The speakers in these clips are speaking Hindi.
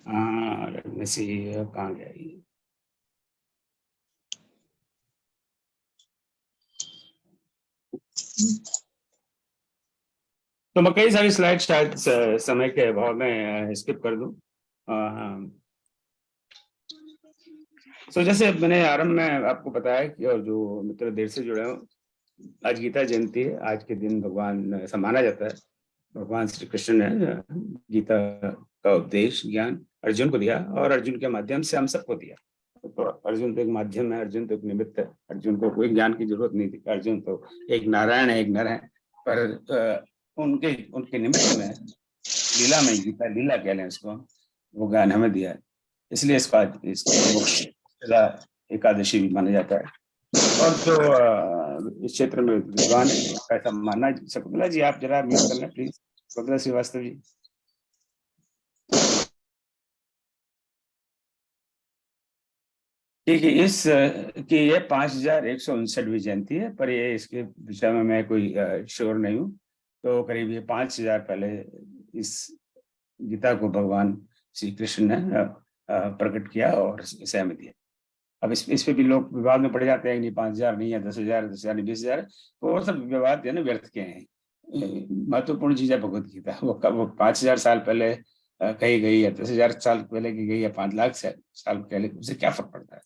हाँ, let me see, कहाँ गया ये? तो मैं कई सारी स्लाइड शायद समय के अभाव में स्किप कर दूं। तो जैसे मैंने आरंभ में आपको बताया कि, और जो मित्र देर से जुड़े हो, आज गीता जयंती है। आज के दिन भगवान ऐसा माना जाता है, भगवान श्री कृष्ण ने गीता का उपदेश ज्ञान अर्जुन को दिया, और अर्जुन के माध्यम से हम सबको दिया। तो अर्जुन तो एक माध्यम है, अर्जुन तो एक निमित्त है, अर्जुन को कोई ज्ञान की जरूरत नहीं थी। अर्जुन तो एक नारायण है, एक नर है, पर उनके उनके निमित्त में लीला में, गीता लीला कह लें उसको, वो ज्ञान हमें दिया है। इसलिए इसको प्रमुख एकादशी भी माना जाता है। और जो इस क्षेत्र में विद्वान है, ऐसा मानना। शकुंतला जी, आप जरा म्यूट कर लें प्लीज। शकुंतला श्रीवास्तव जी। ठीक है, इस कि ये 5159वीं जयंती है, पर ये इसके विषय में मैं कोई श्योर नहीं हूँ। तो करीब ये 5000 पहले इस गीता को भगवान श्री कृष्ण ने प्रकट किया और इसे हमें दिया। अब इस पे भी लोग विवाद में पड़ जाते हैं कि नहीं, 5000 नहीं है, 10,000, 10,000 नहीं, 20,000। तो वो सब विवाद जो है ना, व्यर्थ के हैं। महत्वपूर्ण चीज है भगवत गीता। वो 5000 साल पहले कही गई है, 10,000 साल पहले की गई है, 5 लाख साल पहले, उससे क्या फर्क पड़ता है।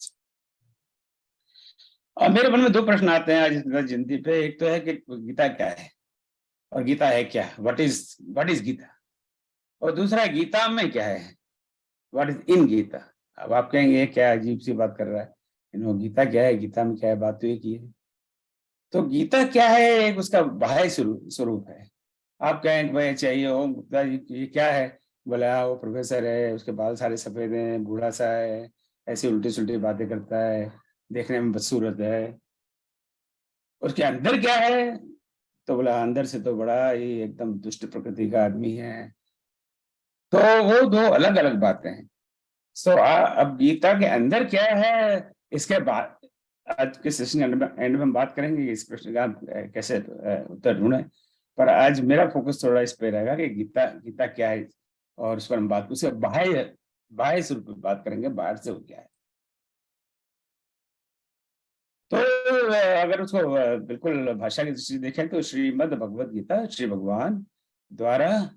अब मेरे मन में दो प्रश्न आते हैं आज इस जयंती पे। एक तो है कि गीता क्या है, और गीता है क्या, व्हाट इज गीता। और दूसरा, गीता में क्या है, व्हाट इज इन गीता। अब आप कहेंगे ये क्या अजीब सी बात कर रहा है, गीता क्या है, गीता में क्या है, बात तो एक ही है। तो गीता क्या है, एक उसका बाह्य स्वरूप है। आप कहें भाई चाहिए हो गुप्ता जी, ये क्या है। बोले हाँ, वो प्रोफेसर है, उसके बाल सारे सफेद हैं, बूढ़ा सा है, ऐसी उल्टी सुल्टी बातें करता है, देखने में बदसूरत है। उसके अंदर क्या है, तो बोला अंदर से तो बड़ा ही एकदम दुष्ट प्रकृति का आदमी है। तो वो दो अलग अलग बातें हैं। अब गीता के अंदर क्या है, इसके बाद आज के सेशन एंड में हम बात करेंगे इस प्रश्न का कैसे उत्तर ढूंढे। पर आज मेरा फोकस थोड़ा इस पे रहेगा कि गीता गीता क्या है, और उस पर हम बात, उसके बाह्य बाह्य स्वरूप पे बात करेंगे, बाहर से वो क्या है। तो अगर उसको बिल्कुल भाषा की दृष्टि से देखें, तो श्रीमद् भगवद गीता श्री भगवान द्वारा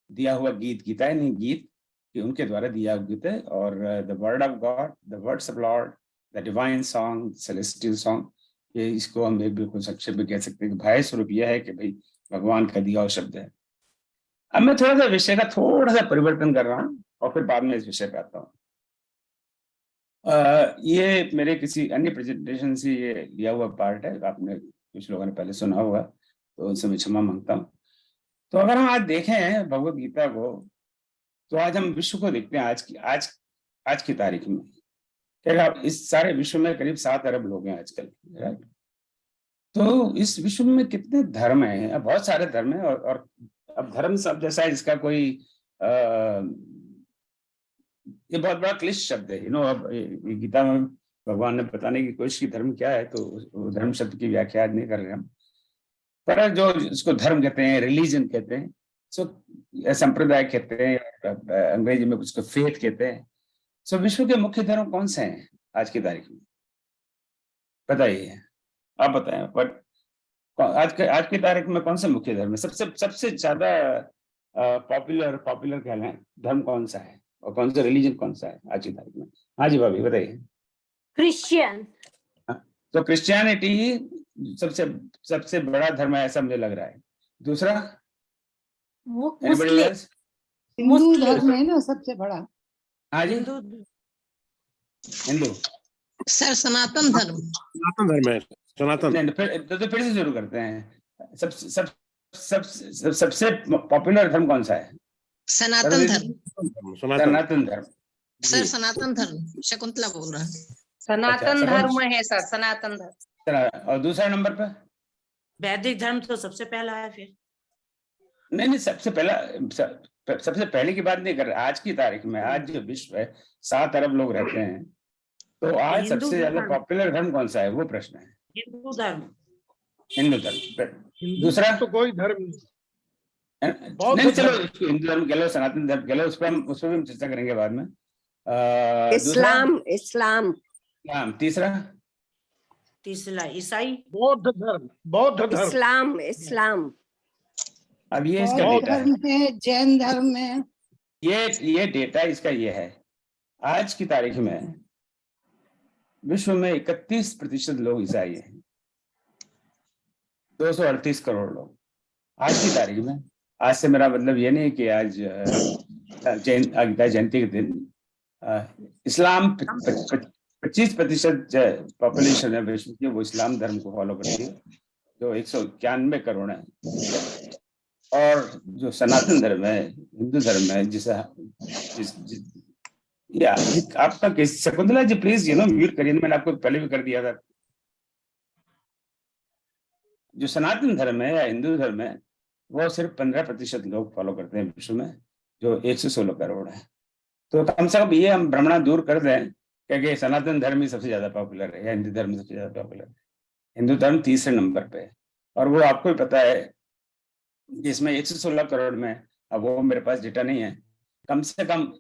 दिया हुआ गीत, गीता है नहीं, गीत कि उनके द्वारा दिया हुआ गीत है। और the word of God, the words of Lord, the divine song, celestial song, ये इसको हम एक बिल्कुल संक्षेप में कह सकते हैं कि भाई स्वरूप यह है कि भाई भगवान का दिया हुआ शब्द है। अब मैं थोड़ा सा विषय का थोड़ा सा परिवर्तन कर रहा हूँ, और फिर बाद में इस विषय पे आता हूँ। ये मेरे किसी अन्य प्रेजेंटेशन से ये लिया हुआ पार्ट है, आपने कुछ लोगों ने पहले सुना होगा, तो उनसे मैं क्षमा मांगता हूँ। तो अगर हम आज देखें भगवत गीता को, तो आज हम विश्व को देखते हैं, आज की तारीख में क्या, आप इस सारे विश्व में करीब 7 अरब लोग हैं आजकल, राइट। तो इस विश्व में कितने धर्म हैं, अब बहुत सारे धर्म हैं, और अब धर्म सब जैसा है, इसका कोई ये बहुत बड़ा क्लिष्ट शब्द है, अब गीता में भगवान ने बताने की कोशिश की धर्म क्या है, तो धर्म शब्द की व्याख्या आज नहीं कर रहे हम। पर जो इसको धर्म कहते हैं, रिलीजन कहते हैं, सो संप्रदाय कहते हैं, अंग्रेजी में उसको फेथ कहते हैं। सो विश्व के मुख्य धर्म कौन से हैं आज की तारीख में, बताइए, आप बताएं। पर आज की तारीख में कौन सा मुख्य धर्म है, सबसे सबसे ज्यादा पॉपुलर पॉपुलर कह लें धर्म कौन सा है, और कौन सा रिलीजन कौन सा है आज की तारीख में। हाँ जी भाभी बताइए। क्रिश्चियन। तो क्रिश्चियनिटी सबसे सबसे बड़ा धर्म है ऐसा मुझे लग रहा है। दूसरा, मुस्लिम। हिंदू धर्म है ना सबसे बड़ा। हाँ जी, हिंदू। सर सनातन धर्म, सनातन धर्म है, सनातन। तो फिर से शुरू करते हैं। सबसे पॉपुलर धर्म कौन सा है? सनातन धर्म। सनातन धर्म। सर सनातन धर्म, शकुंतला बोल रहा है। सनातन धर्म है सर, सनातन धर्म। और दूसरा नंबर पर वैदिक धर्म तो सबसे पहला है। फिर नहीं, सबसे पहले की बात नहीं कर रहे, आज की तारीख में, आज जो विश्व है 7 अरब लोग रहते हैं, तो आज सबसे ज्यादा पॉपुलर धर्म कौन सा है, वो प्रश्न है। हिंदू धर्म। हिंदू धर्म। दूसरा तो कोई धर्म नहीं। नहीं चलो इसको हिंदू धर्म कह लो, सनातन धर्म कह लो, उस पर भी हम चर्चा करेंगे बाद में। दूसरा इस्लाम इस्लाम इस्लाम, तीसरा तीसरा ईसाई, बौद्ध धर्म इस्लाम इस्लाम अब ये इसका बौद्ध डेटा है, धर्म है, जैन धर्म है। ये डेटा इसका ये है, आज की तारीख में विश्व में 31% लोग ईसाई हैं, 238 करोड़ लोग आज की तारीख में। आज से मेरा मतलब ये नहीं कि आज गीता जयंती के दिन इस्लाम 25% पॉपुलेशन है विश्व की, वो इस्लाम धर्म को फॉलो करती है, जो 191 करोड़ है। और जो सनातन धर्म है, हिंदू धर्म है, या आपका case Shakuntala ji please mute करिए, मैंने आपको पहले भी कर दिया था। जो सनातन धर्म है या हिंदू धर्म है वो सिर्फ 15% लोग फॉलो करते हैं विश्व में, जो 116 करोड़ है। तो कम से कम ये हम भ्रमणा दूर कर दें क्योंकि सनातन धर्म ही सबसे ज्यादा पॉपुलर है या हिंदू धर्म सबसे ज्यादा पॉपुलर है। हिंदू धर्म तीसरे नंबर पे है, और वो आपको भी पता है जिसमें 116 करोड़ में, अब वो मेरे पास डेटा नहीं है, कम से कम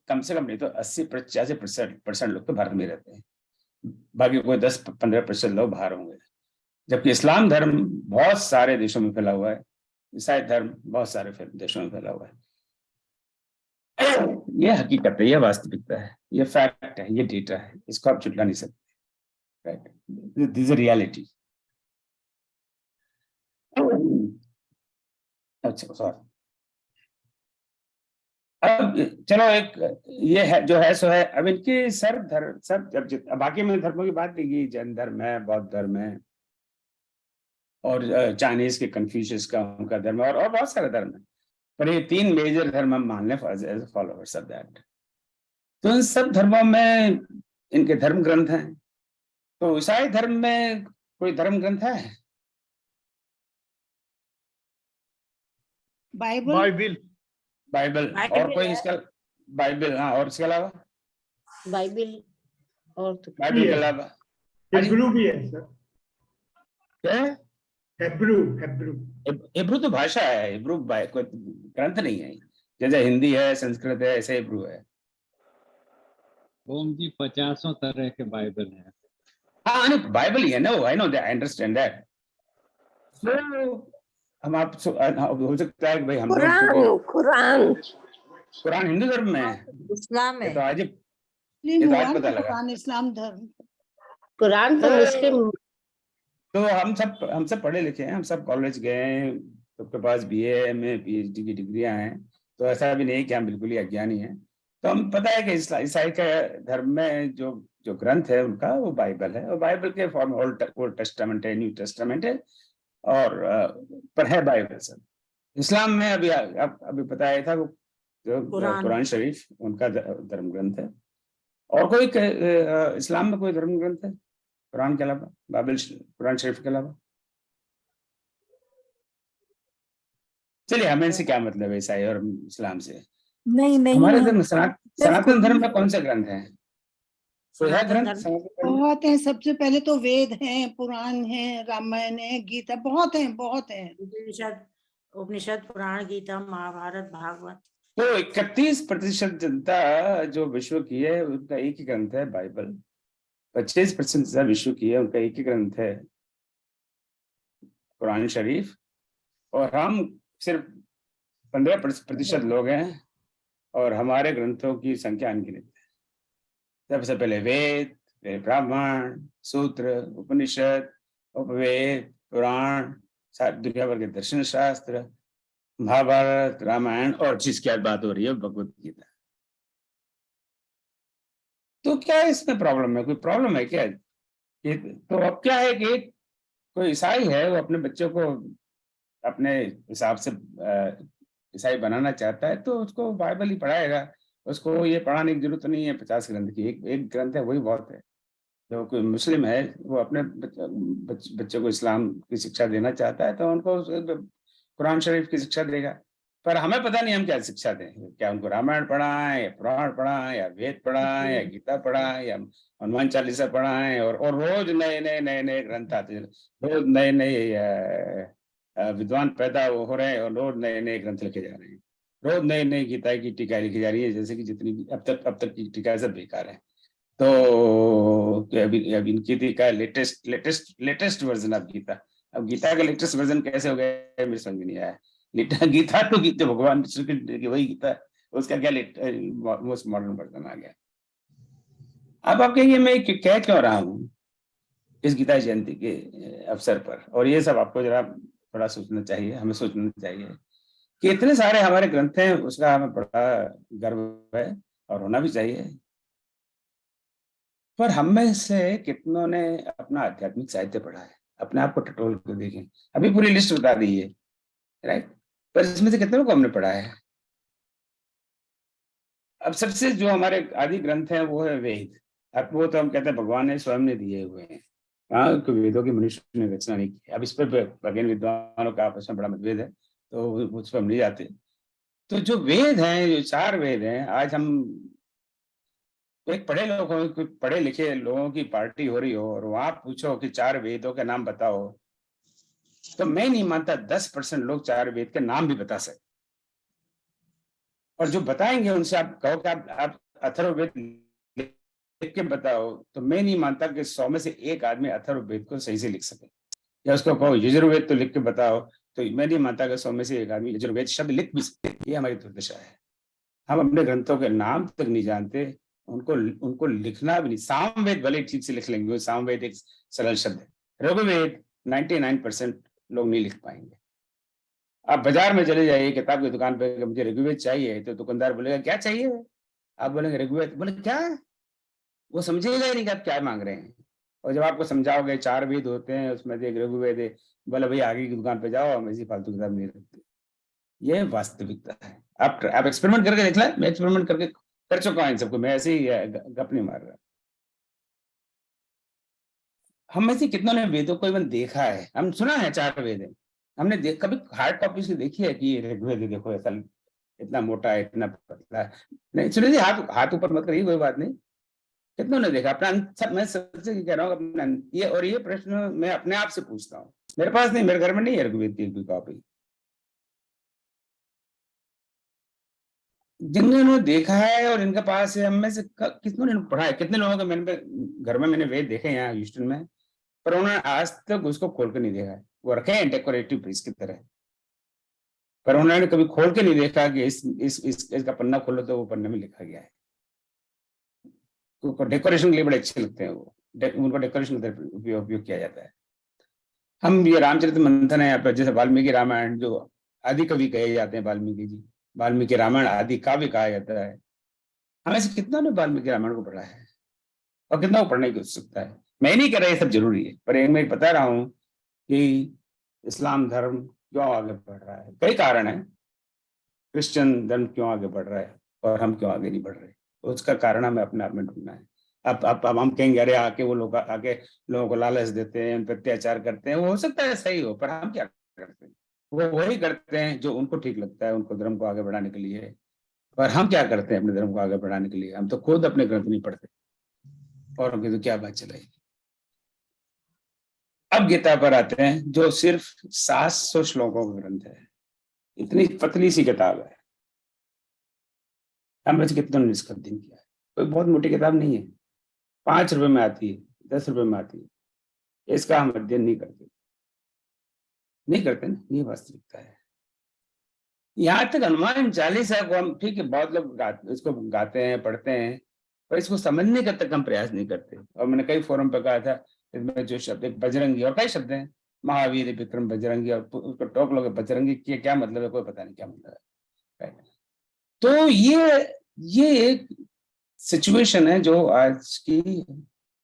नहीं तो 80-85% लोग तो भारत में रहते हैं, बाकी कोई 10-15% लोग बाहर होंगे। जबकि इस्लाम धर्म बहुत सारे देशों में फैला हुआ है, ईसाई धर्म बहुत सारे देशों में फैला हुआ है। ये हकीकत है, ये वास्तविकता है, ये फैक्ट है, ये डेटा है, इसको आप झुटला नहीं सकते। Right, this is reality. अच्छा सॉरी, अब चलो एक ये है जो है सो है। अब इनकी सब बाकी में धर्मों की बात की, जैन धर्म है, बौद्ध धर्म है, और चाइनीज के कन्फ्यूशियस का उनका धर्म है, और बहुत सारे धर्म है, पर ये 3 मेजर धर्म हम मान लें एज फॉलोअर्स ऑफ दैट। तो इन सब धर्मों में इनके धर्म ग्रंथ हैं। तो ईसाई धर्म में कोई धर्म ग्रंथ है? बाइबल और कोई इसका बाइबल, हाँ, और इसके अलावा बाइबिल और तो बाइबल के अलावा हिब्रू भी है सर, क्या? हिब्रू हिब्रू तो भाषा है, हिब्रू कोई ग्रंथ नहीं है। जैसे हिंदी है, संस्कृत है, ऐसे हिब्रू है। ओम जी 50 तरह के बाइबल है। हाँ नहीं, बाइबल ही है ना, I know that, I understand that. So हम आप हो सकता है कि भाई हम कुरान हिंदू धर्म में है, इस्लाम है, तो आज पता लगा। कुरान इस्लाम धर्म, कुरान तो मुस्लिम। तो हम सब पढ़े लिखे हैं, हम सब कॉलेज गए हैं, सबके पास BA MA PhD की डिग्रियां हैं, तो ऐसा भी नहीं कि हम बिल्कुल ही अज्ञानी हैं। तो हम पता है कि ईसाई का धर्म में जो ग्रंथ है उनका वो बाइबल है, और बाइबल के फॉर्म ओल्ड टेस्टामेंट है, न्यू टेस्टामेंट है, और पर है बाइबल सब। इस्लाम में अभी बताया था वो जो कुरान शरीफ उनका धर्म ग्रंथ है। और कोई इस्लाम में कोई धर्म ग्रंथ है कुरान के अलावा, बाइबल कुरान शरीफ के अलावा? चलिए, हमें इनसे क्या मतलब है ईसाई और इस्लाम से? नहीं हमारे धर्म सनातन धर्म में कौन से ग्रंथ हैं? बहुत हैं। सबसे पहले तो वेद हैं, पुराण है, रामायण है, गीता, बहुत हैं। उपनिषद, पुराण, गीता, महाभारत, भागवत। तो 31% जनता जो विश्व की है उनका एक ही ग्रंथ है बाइबल। 25% विश्व की है उनका एक ही ग्रंथ है कुरान शरीफ, और हम सिर्फ 15% लोग हैं, और हमारे ग्रंथों की संख्या अनगिनत है। सबसे पहले वेद, फिर ब्राह्मण, सूत्र, उपनिषद, उपवेद, पुराण, दुनिया भर के दर्शन शास्त्र, महाभारत, रामायण, और जिसकी आज बात हो रही है भगवत गीता। तो क्या इसमें प्रॉब्लम है? कोई प्रॉब्लम है क्या? तो अब क्या है कि कोई ईसाई है, वो अपने बच्चों को अपने हिसाब से ईसाई बनाना चाहता है, तो उसको बाइबल ही पढ़ाएगा, उसको ये पढ़ाने की जरूरत नहीं है 50 ग्रंथ की। एक ग्रंथ है, वही बहुत है। जो कोई मुस्लिम है वो अपने बच्चों को इस्लाम की शिक्षा देना चाहता है, तो उनको कुरान शरीफ की शिक्षा देगा। पर हमें पता नहीं हम क्या शिक्षा दें, क्या उनको रामायण पढ़ाएं, या पुराण पढ़ाएं, या वेद पढ़ाएं, या गीता पढ़ाएं, या हनुमान चालीसा पढ़ाएं, और रोज नए नए ग्रंथ आते हैं, रोज नए विद्वान पैदा हो रहे हैं और रोज नए नए ग्रंथ लिखे जा रहे हैं, रोज नई नई गीता की टीकाएं लिखी जा रही है, जैसे कि जितनी भी अब तक की टीकाएं सब बेकार है। तो अभी इनकी टीका लेटेस्ट वर्जन ऑफ गीता। अब गीता का लेटेस्ट वर्जन कैसे हो गया मेरे समझ में नहीं आया। गीता तो गीता भगवान श्री कृष्ण की वही गीता, उसका क्या मोस्ट मॉडर्न वर्जन आ गया। अब आप कहिए मैं कह क्यों रहा हूँ इस गीता जयंती के अवसर पर, और ये सब आपको जरा थोड़ा सोचना चाहिए, हमें सोचना चाहिए कि इतने सारे हमारे ग्रंथ हैं, उसका हमें बड़ा गर्व है और होना भी चाहिए। पर हम में से कितनों ने अपना आध्यात्मिक साहित्य पढ़ा है? अपने आप को टटोल कर देखें, अभी पूरी लिस्ट बता दी है, राइट, पर इसमें से कितनों को हमने पढ़ा है? अब सबसे जो हमारे आदि ग्रंथ हैं वो है वेद। अब वो तो हम कहते हैं भगवान ने स्वयं ने दिए हुए हैं, हाँ, वेदों की मनुष्य ने रचना नहीं की। अब इस पर भगवान विद्वानों का आपस में बड़ा मतभेद है, तो उस पर हम नहीं जाते। तो जो वेद हैं, जो 4 वेद हैं, आज हम एक पढ़े लिखे लोगों की पार्टी हो रही हो और वहां पूछो कि 4 वेदों के नाम बताओ, तो मैं नहीं मानता 10% लोग 4 वेद के नाम भी बता सकते। और जो बताएंगे उनसे आप कहो कि आप अथर्ववेद लिख के बताओ, तो मैं नहीं मानता कि 100 में से 1 आदमी अथर्ववेद को सही से लिख सके। या उसको कहो यजुर्वेद तो लिख के बताओ, तो मैं नहीं मानता कि 100 में से 1 आदमी यजुर्वेद शब्द लिख भी सके। ये हमारी दुर्दशा है। हम अपने ग्रंथों के नाम तक नहीं जानते, उनको लिखना भी नहीं। सामवेद भले ठीक से लिख लेंगे, सामवेद एक सरल शब्द है। रघुवेद 99% लोग नहीं लिख पाएंगे। आप बाजार में चले जाइए, किताब की दुकान पे, मुझे ऋग्वेद चाहिए, तो दुकानदार बोलेगा क्या चाहिए? आप बोलेंगे ऋग्वेद, बोले क्या? वो समझेगा ही नहीं कि आप क्या मांग रहे हैं। और जब आपको समझाओगे 4 वेद होते हैं, उसमें से एक ऋग्वेद है, बोले भाई आगे की दुकान पे जाओ, हम ऐसी फालतू किताब नहीं रखते। ये वास्तविकता है। आप एक्सपेरिमेंट करके देख लें, मैं एक्सपेरिमेंट करके कर चुका हूं इन सबको, मैं ऐसे ही गप नहीं मार रहा। हम में से कितनों ने वेदों को इवन देखा है? हम सुना है 4 वेद है, हमने कभी हार्ड कॉपी से देखी है कि ये ऋग्वेद देखो ऐसा इतना मोटा है, इतना पतला है? नहीं। सुनिए, हाथ ऊपर मत करिए, कोई बात नहीं। कितनों ने देखा? मैं सबसे कह रहा हूँ अपना ये प्रश्न मैं अपने आप से पूछता हूँ। मेरे पास नहीं, मेरे घर में नहीं है ऋग्वेद की कोई कॉपी। जिन्होंने देखा है और इनके पास है, हम में से कितनों ने पढ़ा है? कितने लोगों के घर में मैंने वेद देखे यहाँ ह्यूस्टन में, पर उन्होंने आज तक उसको खोल के नहीं देखा है। वो रखे हैं डेकोरेटिव पीस की तरह, पर उन्होंने कभी खोल के नहीं देखा कि इसका पन्ना खोलो तो वो पन्ने में लिखा गया है। तो डेकोरेशन के लिए बड़े अच्छे लगते हैं वो, उनको डेकोरेशन का उपयोग किया जाता है। हम ये रामचरितमंथन है यहाँ पर, जैसे वाल्मीकि रामायण जो आदि कवि कहे जाते हैं, वाल्मीकि जी, वाल्मीकि रामायण आदि काव्य कहा जाता है। हमें से कितना ने वाल्मीकि रामायण को पढ़ा है और कितना को पढ़ने की उत्सुकता है? मैं नहीं कह रहा ये सब जरूरी है, पर मैं बता रहा हूँ कि इस्लाम धर्म क्यों आगे बढ़ रहा है। कई कारण है। क्रिश्चियन धर्म क्यों आगे बढ़ रहा है और हम क्यों आगे नहीं बढ़ रहे, उसका कारण हमें अपने आप में ढूंढना है। अब हम कहेंगे अरे आके वो लोग आके लोगों को लालच देते हैं, उन पर अत्याचार करते हैं, वो हो सकता है सही हो, पर हम क्या करते हैं? वो वही करते हैं जो उनको ठीक लगता है, उनको धर्म को आगे बढ़ाने के लिए। पर हम क्या करते हैं अपने धर्म को आगे बढ़ाने के लिए? हम तो खुद अपने ग्रंथ नहीं पढ़ते, और उनकी तो क्या बात चलेगी। अब गीता पर आते हैं, जो सिर्फ 700 श्लोकों का ग्रंथ है। इतनी पतली सी किताब है। हम में से कितनों ने इसका अध्ययन किया है? कोई बहुत मोटी किताब नहीं है, 5 रुपए में आती है, 10 रुपए में आती है। इसका हम अध्ययन नहीं करते ना, ये वास्तविकता है। यहाँ तक हनुमान चालीसा को हम, ठीक है, बहुत लोग इसको गाते हैं, पढ़ते हैं, पर इसको समझने का तक हम प्रयास नहीं करते। और मैंने कई फोरम पर कहा था, इसमें जो शब्द बजरंगी और कई शब्द हैं, महावीर विक्रम बजरंगी, और उसको टोक लोग बजरंगी की क्या मतलब है, कोई पता नहीं क्या मतलब है। तो ये एक सिचुएशन है जो आज की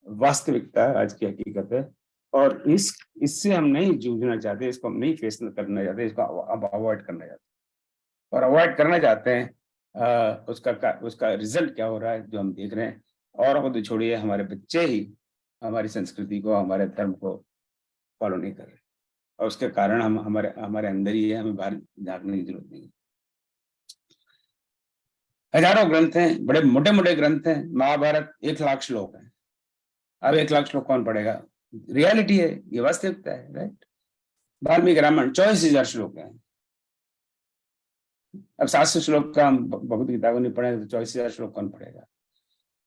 वास्तविकता, आज की हकीकत है, और इससे हम नहीं जूझना चाहते, इसको हम नहीं फेस करना चाहते, इसको अब अवॉइड करना चाहते। और अवॉइड करना चाहते हैं, उसका रिजल्ट क्या हो रहा है जो हम देख रहे हैं। औरों को तो छोड़िए, हमारे बच्चे ही हमारी संस्कृति को, हमारे धर्म को फॉलो नहीं कर रहे, और उसके कारण हम हमारे अंदर ही है, हमें बाहर झांकने की जरूरत नहीं। हजारों ग्रंथ हैं, बड़े मोटे मोटे ग्रंथ हैं। महाभारत 1 लाख श्लोक है। अब 1 लाख श्लोक कौन पढ़ेगा? रियलिटी है, ये वास्तविकता है, राइट। वाल्मीकि रामायण 24,000 श्लोक है। अब 700 श्लोक का हम भगवत गीता को नहीं पढ़ेंगे तो 24,000 श्लोक कौन पढ़ेगा?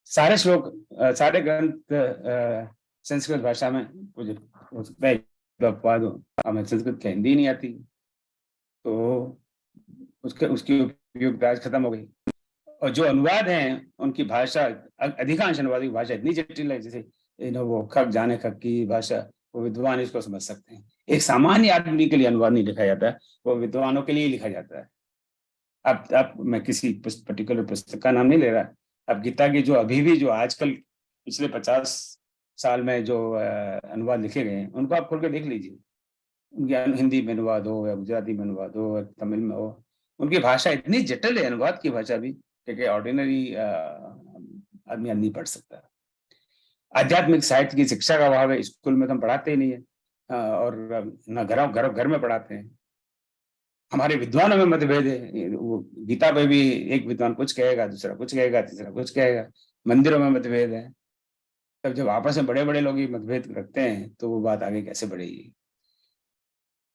सारे श्लोक सारे ग्रंथ संस्कृत भाषा में हो सकता है अपवाद हो, हमें संस्कृत क्या हिंदी नहीं आती, तो उसकी उपयोगिता आज खत्म हो गई। और जो अनुवाद हैं उनकी भाषा, अधिकांश अनुवाद की भाषा इतनी जटिल है, जैसे वो खक जाने खक की भाषा, वो विद्वान इसको समझ सकते हैं। एक सामान्य आदमी के लिए अनुवाद नहीं लिखा जाता, वो विद्वानों के लिए लिखा जाता है। अब मैं किसी पर्टिकुलर पुस्तक का नाम नहीं ले रहा। अब गीता की जो अभी भी जो आजकल पिछले 50 साल में जो अनुवाद लिखे गए हैं उनको आप खोल के देख लीजिए। उनके हिंदी में अनुवाद हो या गुजराती में अनुवाद हो या तमिल में हो, उनकी भाषा इतनी जटिल है, अनुवाद की भाषा भी, कि ऑर्डिनरी आदमी नहीं पढ़ सकता। आध्यात्मिक साहित्य की शिक्षा का अभाव है, स्कूल में तो हम पढ़ाते ही नहीं है, और न घर में पढ़ाते हैं। हमारे विद्वानों में मतभेद है। वो गीता पे भी एक विद्वान कुछ कहेगा, दूसरा कुछ कहेगा, तीसरा कुछ कहेगा। मंदिरों में मतभेद है। तब जब आपस में बड़े बड़े लोग ही मतभेद रखते हैं तो वो बात आगे कैसे बढ़ेगी?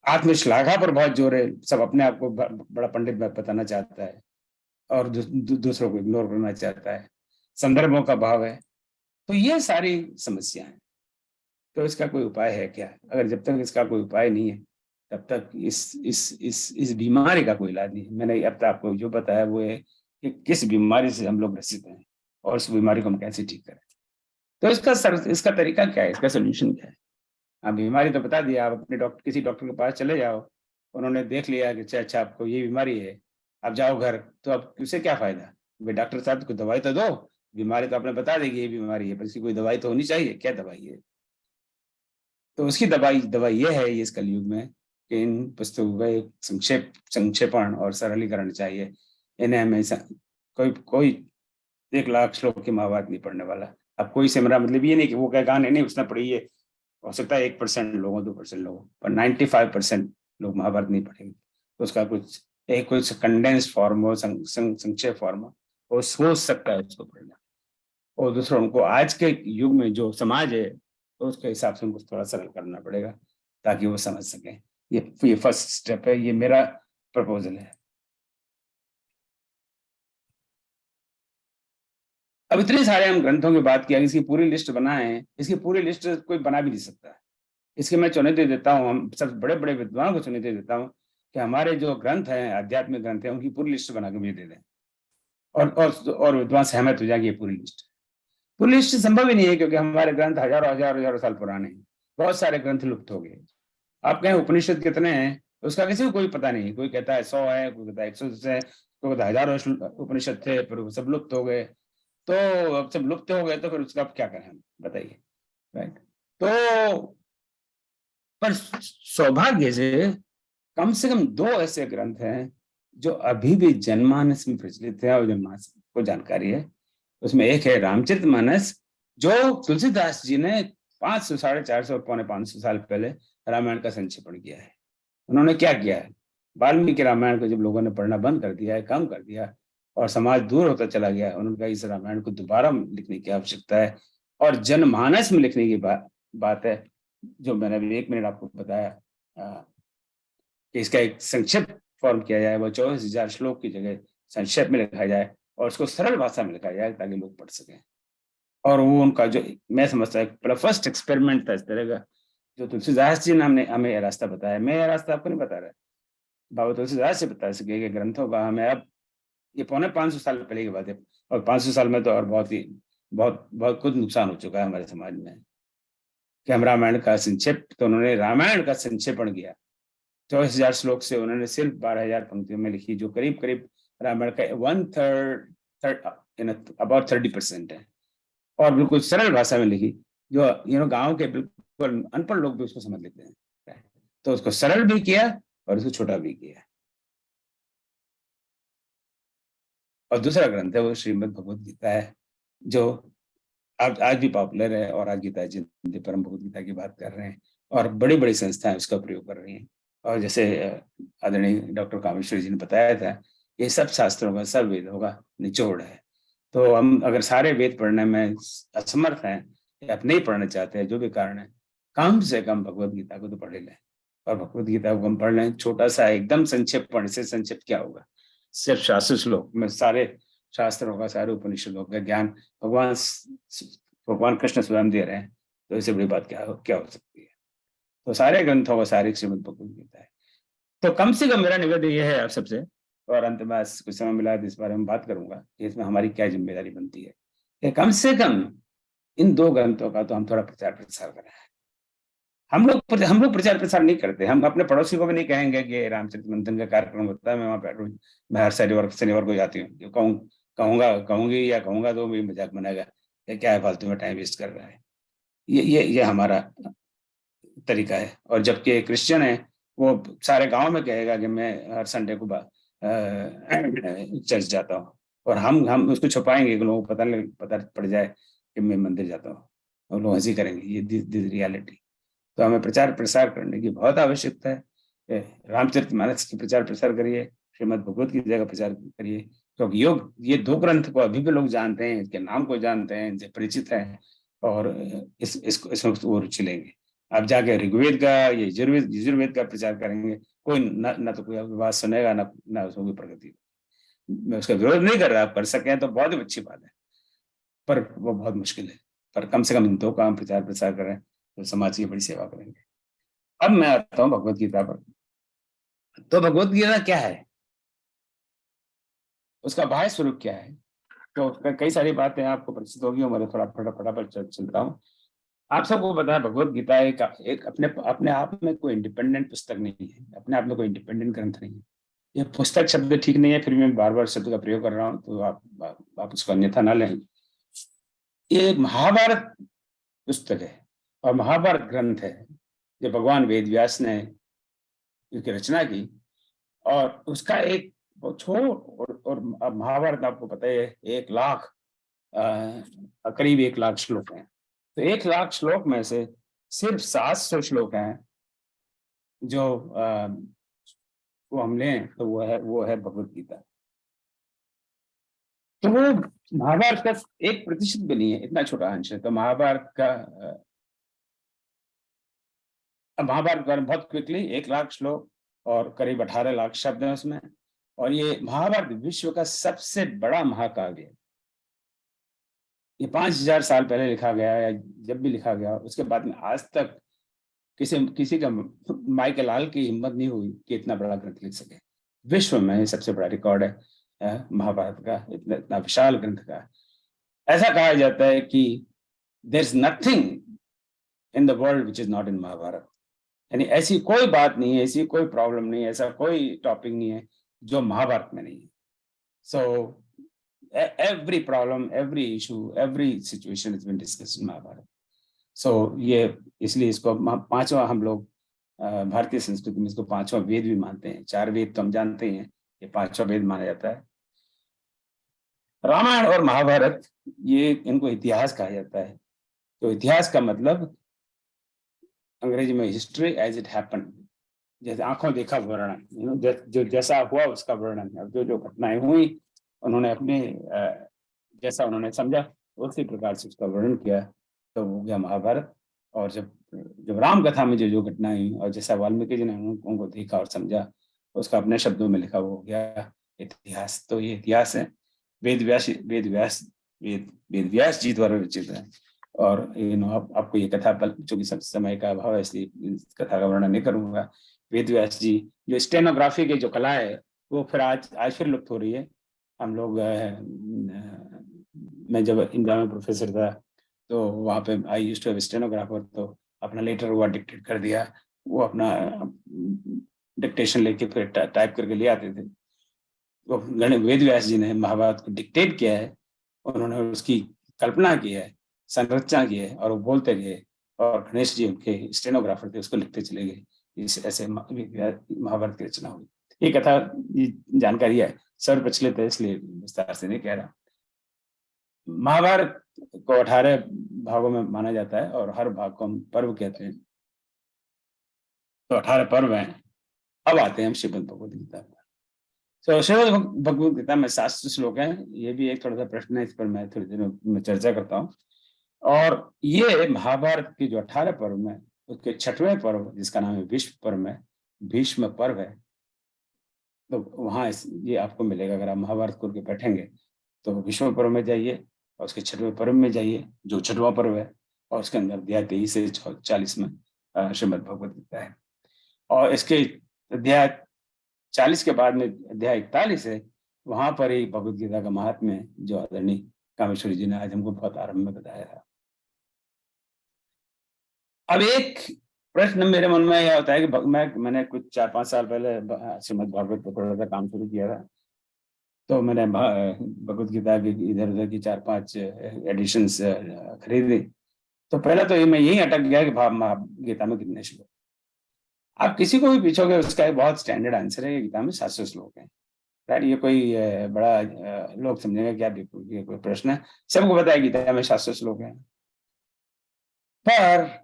आत्मश्लाघा पर बहुत जोर है। सब अपने आप को बड़ा पंडित बताना चाहता है और दूसरों को इग्नोर करना चाहता है। संदर्भों का भाव है। तो ये सारी समस्याएं हैं। तो इसका कोई उपाय है क्या? अगर जब तक इसका कोई उपाय नहीं है तब तक इस बीमारी का कोई इलाज नहीं है। मैंने अब तक आपको जो बताया वो है कि किस बीमारी से हम लोग ग्रसित हैं और उस बीमारी को हम कैसे ठीक करें। तो इसका तरीका क्या है, इसका सोल्यूशन क्या है? आप बीमारी तो बता दिया, आप अपने किसी डॉक्टर के पास चले जाओ, उन्होंने देख लिया कि अच्छा आपको ये बीमारी है, आप जाओ घर, तो अब उससे क्या फायदा? भाई डॉक्टर साहब को दवाई तो दो, बीमारी तो आपने बता देगी ये बीमारी है, पर इसकी कोई दवाई तो होनी चाहिए। क्या दवाई है? तो उसकी दवाई ये है इस कलयुग में कि इन पुस्तकों का एक संक्षेपण और सरलीकरण चाहिए। इन्हें हमेशा कोई 1 लाख श्लोक की महाभारत नहीं पढ़ने वाला। अब कोई से मेरा मतलब ये नहीं कि वो कह गाने नहीं उसने पढ़ी है, हो सकता है 1% लोगों 2% लोगों, पर 95% लोग महाभारत नहीं पढ़ेंगे। तो उसका कुछ कंडेंस्ड फॉर्म हो, संक्षेप फॉर्म हो सोच सकता है उसको पढ़ना। और दूसरा, उनको आज के युग में जो समाज है तो उसके हिसाब से उनको थोड़ा सरल करना पड़ेगा ताकि वो समझ सकें। ये फर्स्ट स्टेप है, ये मेरा प्रपोजल है। अब इतने सारे हम ग्रंथों की बात किया, इसकी पूरी लिस्ट बनाए, इसकी पूरी लिस्ट कोई बना भी नहीं सकता। इसके मैं चुनौती देता हूँ, हम सब बड़े बड़े विद्वानों को चुनौती देता हूँ कि हमारे जो ग्रंथ हैं, आध्यात्मिक ग्रंथ हैं, उनकी पूरी लिस्ट बना के मुझे दे दें, और विद्वान सहमत हो जाएंगे। पूरी लिस्ट संभव ही नहीं है, क्योंकि हमारे ग्रंथ हजारों साल पुराने हैं। बहुत सारे ग्रंथ लुप्त हो गए। आप कहें उपनिषद कितने हैं, उसका किसी को कोई पता नहीं। कोई कहता है 100 है, कोई कहता है 110 है, कोई कहता है हजारों उपनिषद थे पर सब लुप्त हो गए। तो अब सब लुप्त हो गए तो फिर उसका क्या करें हम, बताइए, राइट? तो पर सौभाग्य से कम 2 ऐसे ग्रंथ हैं जो अभी भी जनमानस में प्रचलित है और जनमानस को जानकारी है। उसमें एक है रामचरितमानस, जो तुलसीदास जी ने 500, 450 और 550 साल पहले रामायण का संक्षेपण किया है। उन्होंने क्या किया है, वाल्मीकि रामायण को जब लोगों ने पढ़ना बंद कर दिया है, कम कर दिया और समाज दूर होता चला गया, उन्होंने कहा इस रामायण को दोबारा लिखने की आवश्यकता है और जनमानस में लिखने की बात है। जो मैंने अभी 1 मिनट आपको बताया कि इसका एक संक्षिप्त फॉर्म किया जाए, वो 24,000 श्लोक की जगह संक्षेप में लिखा जाए और उसको सरल भाषा में लिखा जाए ताकि लोग पढ़ सकें। और वो उनका जो मैं समझता है फर्स्ट एक्सपेरिमेंट था इस तरह का, जो तुलसीदास जी ने हमें यह रास्ता बताया। मैं यह रास्ता आपको नहीं बता रहा, बाबा तुलसीदास से बता सके कि ग्रंथों का हमें अब ये 450 साल पहले की बात है, और 500 साल में तो और बहुत कुछ नुकसान हो चुका है हमारे समाज में कि हम रामायण का संक्षेप, तो उन्होंने रामायण का संक्षेपण किया। 24,000 श्लोक से उन्होंने सिर्फ 12,000 पंक्तियों में लिखी, जो करीब रामायण का 1/3 अबाउट 30% है, और बिल्कुल सरल भाषा में लिखी, जो गांव के बिल्कुल अनपढ़ लोग भी उसको समझ लेते हैं। तो उसको सरल भी किया और उसको छोटा भी किया। और दूसरा ग्रंथ है वो श्रीमद् भगवत गीता है, जो आज भी पॉपुलर है, और आज गीता जयंती पर हम भगवत गीता की बात कर रहे हैं और बड़ी बड़ी संस्थाएं उसका प्रयोग कर रही हैं। और जैसे आदरणीय डॉक्टर कामेश्वर जी ने बताया था, ये सब शास्त्रों का, सब वेदों का निचोड़ है। तो हम अगर सारे वेद पढ़ने में असमर्थ हैं या नहीं पढ़ना चाहते हैं, जो भी कारण है, कम से कम भगवत गीता को तो पढ़ लें। और भगवत गीता को हम पढ़ लें, छोटा सा एकदम संक्षेप पढ़ने से संक्षेप क्या होगा, सिर्फ शास्त्र श्लोक में सारे शास्त्रों का, सारे उपनिषदों का ज्ञान भगवान कृष्ण स्वयं दे रहे हैं, तो इससे बड़ी बात क्या हो सकती है। तो सारे ग्रंथों का सारे श्रीमद् भगवत गीता है। तो कम से कम मेरा निवेदन यह है आप सबसे, और अंत में कुछ समय मिला तो इस बारे में बात करूंगा कि इसमें हमारी क्या जिम्मेदारी बनती है कि कम से कम इन 2 ग्रंथों का तो हम थोड़ा प्रचार प्रसार करें। हम लोग प्रचार प्रसार नहीं करते। हम अपने पड़ोसी को भी नहीं कहेंगे कि रामचरित मंथन का कार्यक्रम होता है, मैं वहां पर मैं हर शनिवार को जाती हूँ, कहूंगी या कहूंगा तो भी मजाक बनाएगा, ये क्या है, फालतू में टाइम वेस्ट कर रहा है। ये हमारा तरीका है। और जबकि क्रिश्चियन है वो सारे गांव में कहेगा कि मैं हर संडे को चर्च जाता हूँ, और हम उसको छुपाएंगे कि लोगों को पता पड़ जाए कि मैं मंदिर जाता हूँ, और लोग हंसी करेंगे। ये दिस रियलिटी। तो हमें प्रचार प्रसार करने की बहुत आवश्यकता है। रामचरितमानस की प्रचार प्रसार करिए, श्रीमद् भगवत गीता का प्रचार करिए, क्योंकि ये 2 ग्रंथ को अभी भी लोग जानते हैं, इसके नाम को जानते हैं, इनसे परिचित हैं, और इसमें वो रुचि लेंगे। अब जाके ऋग्वेद का या यजुर्वेद का प्रचार करेंगे, कोई न तो कोई बात सुनेगा, ना उसमें कोई प्रगति। मैं उसका विरोध नहीं कर रहा, आप कर सकें तो बहुत ही अच्छी बात है, पर वो बहुत मुश्किल है। पर कम से कम इन 2 का हम प्रचार प्रसार करें तो समाज की बड़ी सेवा करेंगे। अब मैं आता हूँ भगवत गीता पर। तो भगवत गीता क्या है, उसका बाह्य स्वरूप क्या है, तो कई सारी बातें आपको परिचित होगी, और मैं थोड़ा फटाफट चलता हूँ। आप सबको पता है भगवत गीता एक अपने आप में कोई इंडिपेंडेंट पुस्तक नहीं है, अपने आप में कोई इंडिपेंडेंट ग्रंथ नहीं है। ये पुस्तक शब्द ठीक नहीं है, फिर मैं बार शब्द का प्रयोग कर रहा हूँ, तो आप उसको अन्यथा ना लें। ये महाभारत पुस्तक है और महाभारत ग्रंथ है, जो भगवान वेद व्यास ने इसकी रचना की, और उसका एक और महाभारत आपको पता है 1 लाख करीब 1 लाख श्लोक हैं। तो 1 लाख श्लोक में से सिर्फ 700 श्लोक हैं जो वो हम लें तो वो है भगवत गीता। तो वो महाभारत का 1% भी नहीं है, इतना छोटा अंश है। तो महाभारत बहुत क्विकली 1 लाख श्लोक और करीब 18 लाख शब्द हैं उसमें, और ये महाभारत विश्व का सबसे बड़ा महाकाव्य है। ये 5000 साल पहले लिखा गया, या जब भी लिखा गया, उसके बाद में आज तक किसी का माइकल आल की हिम्मत नहीं हुई कि इतना बड़ा ग्रंथ लिख सके। विश्व में सबसे बड़ा रिकॉर्ड है महाभारत का, इतना विशाल ग्रंथ का। ऐसा कहा जाता है कि there is nothing in the world which is not in Mahabharat, यानी ऐसी कोई बात नहीं है, ऐसी कोई प्रॉब्लम नहीं है, ऐसा कोई टॉपिक नहीं है जो महाभारत में नहीं है। सो every problem, every issue, every situation has been discussed in Mahabharata. So ये इसलिए इसको 5वां, हम लोग भारतीय संस्कृति में इसको 5वां वेद भी मानते हैं। 4 वेद तो हम जानते हैं, ये 5वां वेद माना जाता है। रामायण और महाभारत ये इनको इतिहास कहा जाता है। तो इतिहास का मतलब अंग्रेजी में हिस्ट्री एज इट हैपेंड, जैसे आंखों देखा वर्णन, जो जैसा हुआ उसका वर्णन। अब जो घटनाएं हुई उन्होंने अपने जैसा उन्होंने समझा उसी प्रकार से उसका वर्णन किया, तो वो गया महाभारत। और जब राम कथा में जो घटनाएं हुई और जैसा वाल्मीकि जी ने उनको देखा और समझा, उसका अपने शब्दों में लिखा, वो हो गया इतिहास। तो ये इतिहास है, वेद व्यास जी द्वारा रचित है। और आपको ये कथा, चूंकि समय का अभाव है इसलिए इस कथा का वर्णन नहीं करूंगा। वेद व्यास जी जो स्टेनोग्राफी की जो कला है वो फिर आज फिर लुप्त हो रही है। हम लोग मैं जब इंडिया में प्रोफेसर था तो वहाँ पे I used to have stenographer, तो अपना लेटर हुआ डिक्टेट कर दिया, वो अपना डिक्टेशन लेके फिर टाइप करके ले आते थे। वो वेद व्यास जी ने महाभारत को डिक्टेट किया है, उन्होंने उसकी कल्पना की है, संरचना की है, और वो बोलते गए, और गणेश जी उनके स्टेनोग्राफर थे, उसको लिखते चले गए। इस ऐसे महाभारत की रचना हुई। ये कथा जानकारी है, सर प्रचलित है, इसलिए विस्तार से नहीं कह रहा। महाभारत को 18 भागों में माना जाता है और हर भाग को हम पर्व कहते हैं। तो 18 पर्व हैं। अब आते हैं हम श्रीमद् भगवद गीता पर। तो श्रीमद् भगवद गीता में 700 श्लोक हैं। ये भी एक थोड़ा सा प्रश्न है, इस पर मैं थोड़ी देर में चर्चा करता हूँ। और ये महाभारत के जो 18 पर्व में उसके 6वें पर्व जिसका नाम है विश्व पर्व है, भीष्म पर्व है, तो वहाँ ये आपको मिलेगा। अगर आप महाभारत खोल के बैठेंगे तो विश्व पर्व में जाइए और उसके 6वें पर्व में जाइए जो 6वां पर्व है, और उसके अंदर अध्याय 23 से 40 में श्रीमद् भगवत गीता है। और इसके अध्याय 40 के बाद में अध्याय 41 है, वहां पर ही भगवत गीता का महात्म्य है जो आदरणीय कामेश्वरी जी ने आज हमको बहुत आरंभ में बताया था। अब एक प्रश्न मेरे मन में यह होता है कि मैंने कुछ 4-5 साल पहले श्रीमद् भागवत पर थोड़ा सा काम शुरू किया था, तो मैंने भगवत गीता की इधर उधर की 4-5 एडिशंस खरीदी। तो पहले तो मैं यही अटक गया कि गीता में कितने श्लोक। आप किसी को भी पूछोगे उसका एक बहुत स्टैंडर्ड आंसर है, गीता में 700 श्लोक है। राइट, ये कोई बड़ा लोग समझेंगे क्या ये कोई प्रश्न है, सबको पता है गीता में 700 श्लोक है। पर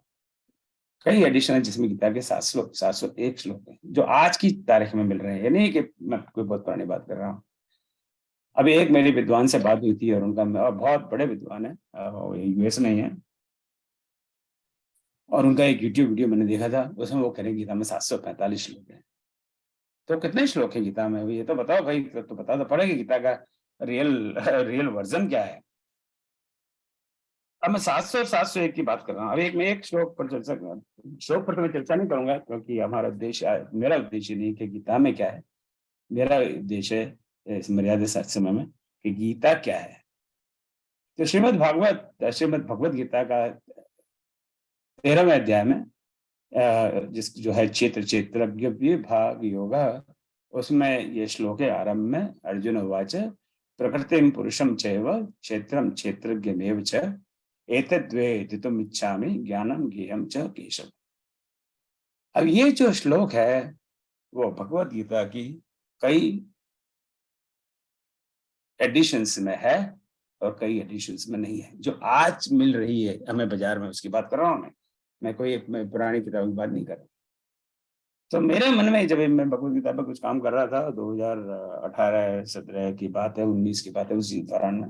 कई एडिशन है जिसमें गीता के 701 श्लोक है जो आज की तारीख में मिल रहे हैं। ये नहीं कि मैं कोई बहुत पुरानी बात कर रहा हूँ। अभी एक मेरी विद्वान से बात हुई थी और उनका बहुत बड़े विद्वान है, यूएस में ही है, और उनका एक यूट्यूब वीडियो मैंने देखा था, उसमें वो कह रहे गीता में 745 श्लोक है। तो कितने श्लोक है गीता में, ये तो बताओ भाई, तो बता तो पड़ेगा गीता का रियल वर्जन क्या है। अब मैं 700 और 701 की बात कर रहा हूँ। अब मैं एक श्लोक पर तो मैं चर्चा नहीं करूंगा, क्योंकि हमारा उद्देश्य, मेरा उद्देश्य नहीं कि गीता में क्या है, मेरा उद्देश्य है इस मर्यादित समय में कि गीता क्या है। तो श्रीमद् भगवत गीता का 13वें अध्याय में जो है क्षेत्रज्ञ विभाग योग, उसमें ये श्लोक है आरंभ में, अर्जुन उवाच प्रकृतिम पुरुषम चैव क्षेत्रम क्षेत्रज्ञमेव च एतद्वेदितुम् इच्छामि ज्ञानम ज्ञेयं च केशव। अब ये जो श्लोक है वो भगवत गीता की कई एडिशंस में है और कई एडिशंस में नहीं है। जो आज मिल रही है हमें बाजार में, उसकी बात कर रहा हूँ मैं कोई पुरानी किताब की बात नहीं कर रहा। तो मेरे मन में जब मैं भगवत गीता पर कुछ काम कर रहा था, 2018-17 की बात है, 19 की बात है, उसी दौरान में,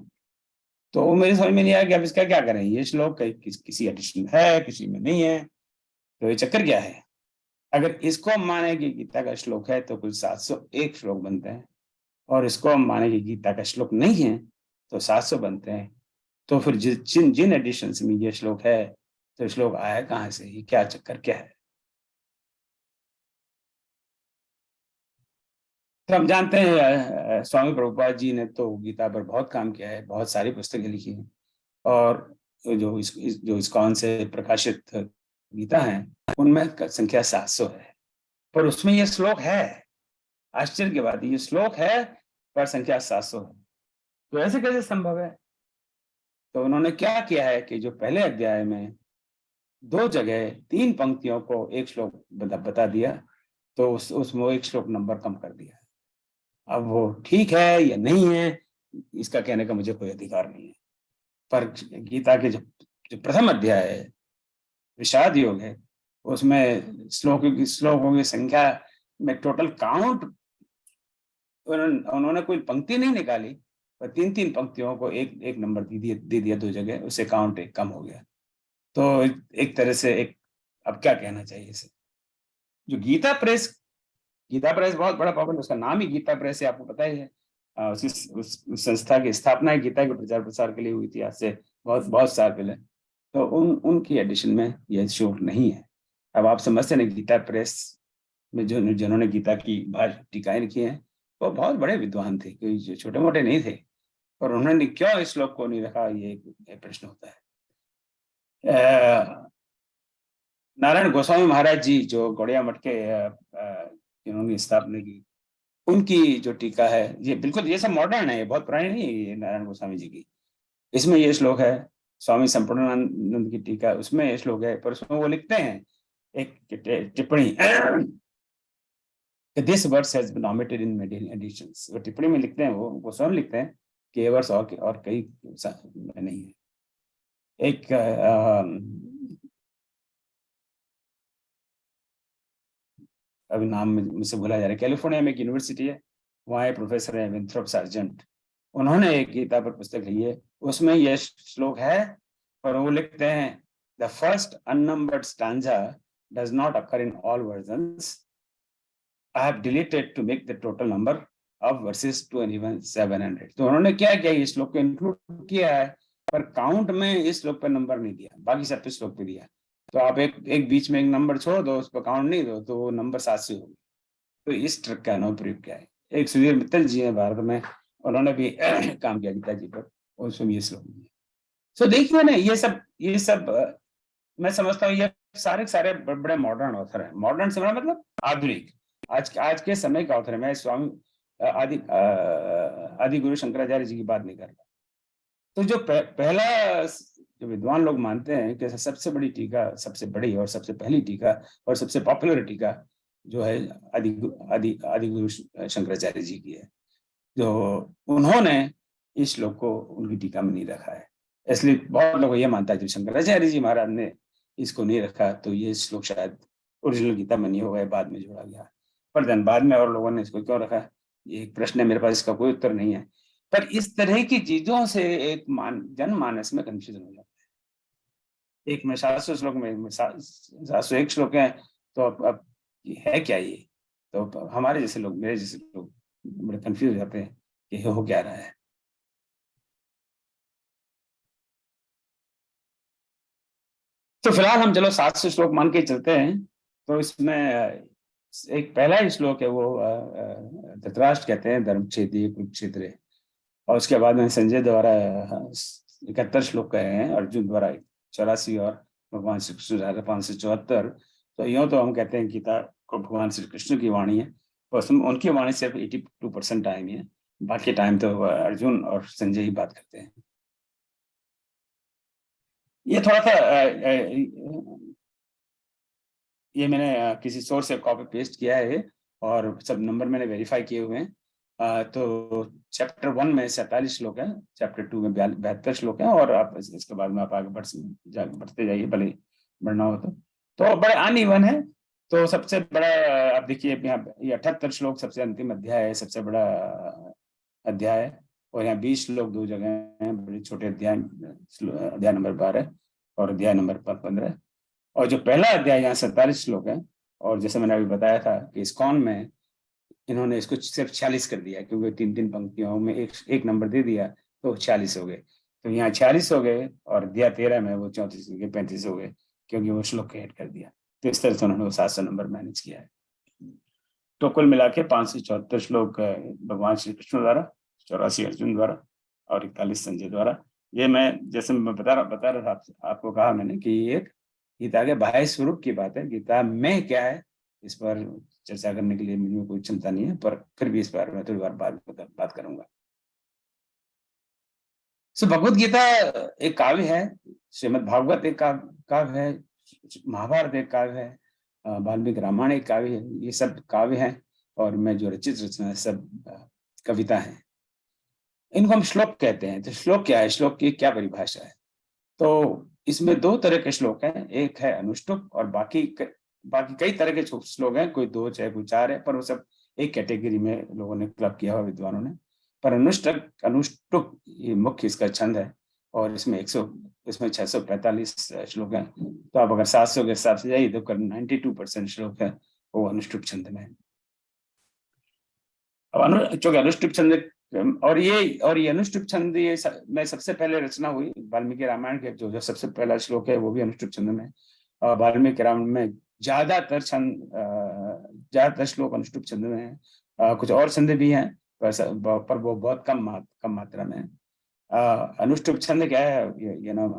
तो मेरे समझ में नहीं आया कि अब इसका क्या करें। ये श्लोक किसी एडिशन में है, किसी में नहीं है, तो ये चक्कर क्या है। अगर इसको हम माने कि गीता का श्लोक है तो कुल 701 श्लोक बनते हैं, और इसको हम माने कि गीता का श्लोक नहीं है तो 700 बनते हैं। तो फिर जिन एडिशन में ये श्लोक है, तो श्लोक आया कहाँ से, ये क्या चक्कर क्या है। तो हम जानते हैं स्वामी प्रभुपाद जी ने तो गीता पर बहुत काम किया है, बहुत सारी पुस्तकें लिखी हैं, और जो इस्कॉन से प्रकाशित गीता है उनमें संख्या 700 है, पर उसमें ये श्लोक है। आश्चर्य की बात, ये श्लोक है पर संख्या 700 है। तो ऐसे कैसे संभव है। तो उन्होंने क्या किया है कि जो पहले अध्याय में 2 जगह 3 पंक्तियों को एक श्लोक बता दिया, तो उसमें एक श्लोक नंबर कम कर दिया। अब वो ठीक है या नहीं है, इसका कहने का मुझे कोई अधिकार नहीं है। पर गीता के जो प्रथम अध्याय है, विषाद योग है, उसमें श्लोकों की संख्या में टोटल काउंट उन्होंने कोई पंक्ति नहीं निकाली, पर 3 पंक्तियों को एक नंबर दे दिया 2 जगह, उससे काउंट एक कम हो गया। तो एक तरह से अब क्या कहना चाहिए इसे। जो गीता प्रेस बहुत बड़ा प्रॉब्लम, उसका नाम ही गीता प्रेस है, आपको पता ही है। उस संस्था की स्थापना गीता के प्रचार प्रसार के लिए हुई थी आज से बहुत साल पहले। तो उनकी एडिशन में यह श्लोक नहीं है। अब आप समझते हैं गीता प्रेस में जिन्होंने गीता की टीकाएं लिखी हैं वो बहुत बड़े विद्वान थे, कोई छोटे मोटे नहीं थे, और उन्होंने क्यों इस श्लोक को नहीं रखा, ये प्रश्न होता है। नारायण गोस्वामी महाराज जी जो गौड़िया मठ के जिन्होंने स्थापना की, उनकी जो टीका है ये बिल्कुल, ये सब मॉडर्न है, ये बहुत पुरानी नहीं है ये नारायण गोस्वामी जी की। इसमें ये श्लोक है, स्वामी संपूर्णानंद की टीका, उसमें ये श्लोक है, पर उसमें वो लिखते हैं एक टिप्पणी, this verse has been omitted in many editions. वो टिप्पणी में लिखते हैं, वो गोस्वामी लिखते हैं कि ये वर्स और कई नहीं है। एक अभी नाम मुझसे भूला जा रहा है, कैलिफोर्निया में एक यूनिवर्सिटी है, वहाँ एक प्रोफेसर है विंथ्रोप सार्जेंट, उन्होंने एक गीता पर पुस्तक लिखी है, उसमें यह श्लोक है, और वो लिखते हैं The first unnumbered stanza does not occur in all versions. I have deleted to make the total number of verses to an even 700. तो उन्होंने क्या किया, इस श्लोक को इंक्लूड किया है, पर काउंट में इस श्लोक पर नंबर नहीं दिया, बाकी सब पे श्लोक पे दिया। तो आप एक बीच में एक नंबर छोड़ दो, उस पर काउंट नहीं दो, तो वो नंबर 700 होगी। तो इस ट्रिक का अनुप्रयोग क्या है? एक सुधीर मित्तल जी हैं भारत में, उन्होंने भी काम किया गीता जी पर, उसमें ये श्लोक है। सो देखिए ना, ये सब मैं समझता हूँ ये सारे बड़े मॉडर्न ऑथर हैं। मॉडर्न से मतलब आधुनिक, आज के समय का ऑथर है। मैं स्वामी आदि गुरु शंकराचार्य जी की बात नहीं कर रहा। तो जो पहला जो विद्वान लोग मानते हैं कि सबसे बड़ी टीका, सबसे बड़ी और सबसे पहली टीका और सबसे पॉपुलर टीका जो है आदि गुरु शंकराचार्य जी की है, जो उन्होंने इस श्लोक को उनकी टीका में नहीं रखा है। इसलिए बहुत लोग ये मानता है कि शंकराचार्य जी महाराज ने इसको नहीं रखा, तो ये श्लोक शायद ओरिजिनल गीता में नहीं होगा, बाद में जोड़ा गया। पर धन बाद में और लोगों ने इसको क्यों रखा, ये एक प्रश्न है, मेरे पास इसका कोई उत्तर नहीं है। पर इस तरह की चीजों से एक जनमानस में कंफ्यूजन हो जाता है। एक में 700 श्लोक में 701 श्लोक है, तो अब है क्या ये? तो हमारे जैसे लोग, मेरे जैसे लोग बड़े कंफ्यूज हो जाते हैं कि हो क्या रहा है। तो फिलहाल हम चलो 700 श्लोक मान के चलते हैं। तो इसमें एक पहला ही श्लोक है, वो धृतराष्ट्र कहते हैं धर्मक्षेत्री कुरुक्षेत्र, और उसके बाद में संजय द्वारा 71 श्लोक कहे हैं, अर्जुन द्वारा 84 और भगवान श्री कृष्ण द्वारा 574। तो यूँ तो हम कहते हैं गीता को भगवान श्री कृष्ण की वाणी है, और उनकी वाणी सिर्फ 82% टाइम ही है, बाकी टाइम तो अर्जुन और संजय ही बात करते हैं। ये थोड़ा सा ये मैंने किसी सोर्स से कॉपी पेस्ट किया है, और सब नंबर मैंने वेरीफाई किए हुए हैं। तो चैप्टर 1 में 47 श्लोक है, चैप्टर 2 में 72 श्लोक है, और आप इसके बाद में आप आगे बढ़ते जाइए, भले बढ़ना हो तो बड़े अनइवन है। तो सबसे बड़ा आप देखिए यहाँ ये 78 श्लोक सबसे अंतिम अध्याय है, सबसे बड़ा अध्याय है, और यहाँ 20 श्लोक 2 जगह हैं, बड़े छोटे अध्याय नंबर 12 और अध्याय नंबर 15। और जो पहला अध्याय यहाँ 47 श्लोक है, और जैसे मैंने अभी बताया था कि इस्कॉन में इन्होंने इसको सिर्फ 46 कर दिया, क्योंकि 3-3 पंक्तियों में एक नंबर दे दिया, तो 46 हो गए। तो यहाँ 46 हो गए, और अध्याय 13 में वो 34 हो गए, 35 हो गए, क्योंकि वो श्लोक ऐड कर दिया। तो इस तरह से उन्होंने वो 700 नंबर मैनेज किया है। तो कुल मिला के 574 श्लोक भगवान श्री कृष्ण द्वारा, 84 अर्जुन द्वारा और 41 संजय द्वारा। ये मैं जैसे मैं बता रहा था आपको कहा मैंने कि ये एक गीता के बाह्य स्वरूप की बात है। गीता में क्या है इस पर चर्चा करने के लिए मुझे कोई चिंता नहीं है, पर फिर भी इस बारे में थोड़ी बार बात करूंगा। सो भगवत गीता एक काव्य है, श्रीमद् भागवत एक काव्य है, महाभारत एक काव्य है, वाल्मीकि रामायण एक काव्य है। ये सब काव्य हैं, और मैं जो रचित रचना है सब कविता है। इनको हम श्लोक कहते हैं। तो श्लोक क्या है, श्लोक की क्या परिभाषा है? तो इसमें 2 तरह के श्लोक हैं, एक है अनुष्टुप और बाकी कई तरह के श्लोक हैं, कोई 2 चाहे कोई 4 है, पर वो सब एक कैटेगरी में लोगों ने क्लब किया हुआ विद्वानों ने। पर अनुष्टुप ये मुख्य इसका छंद है, और इसमें 645 श्लोक हैं। तो आप अगर 700 के हिसाब से जाइए तो 92% श्लोक है वो अनुष्टुप छंद में है। अब चूंकि अनुष्टुप छंद और ये अनुष्टुप छंद ये में सबसे पहले रचना हुई वाल्मीकि रामायण के जो सबसे पहला श्लोक है वो भी अनुष्टुप छंद में है। और वाल्मीकि रामायण में ज्यादातर श्लोक अनुष्टुप छंद में है। कुछ और छंद भी हैं पर वो बहुत कम मात्रा में है। अनुष्टुप छंद क्या है, ये नाम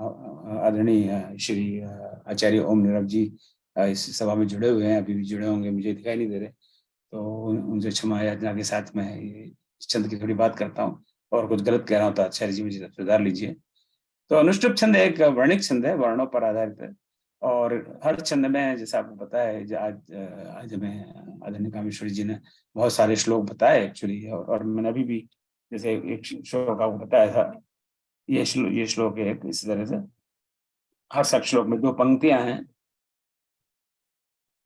आदरणीय श्री आचार्य ओम नीरव जी इस सभा में जुड़े हुए हैं, अभी भी जुड़े होंगे, मुझे दिखाई नहीं दे रहे, तो उनसे क्षमा याचना के साथ में इस छंद की थोड़ी बात करता हूँ, और कुछ गलत कह रहा हूँ तो आचार्य जी मुझे सुधार लीजिए। तो अनुष्टुप छंद एक वर्णिक छंद है, वर्णों पर आधारित है, और हर छंद में जैसा आपको पता है आज हमें आदरणीय कामेश्वरी जी ने बहुत सारे श्लोक बताए एक्चुअली, और मैंने अभी भी जैसे एक श्लोक आपको बताया था, ये श्लोक है इस तरह से। हर सब श्लोक में 2 पंक्तियां हैं,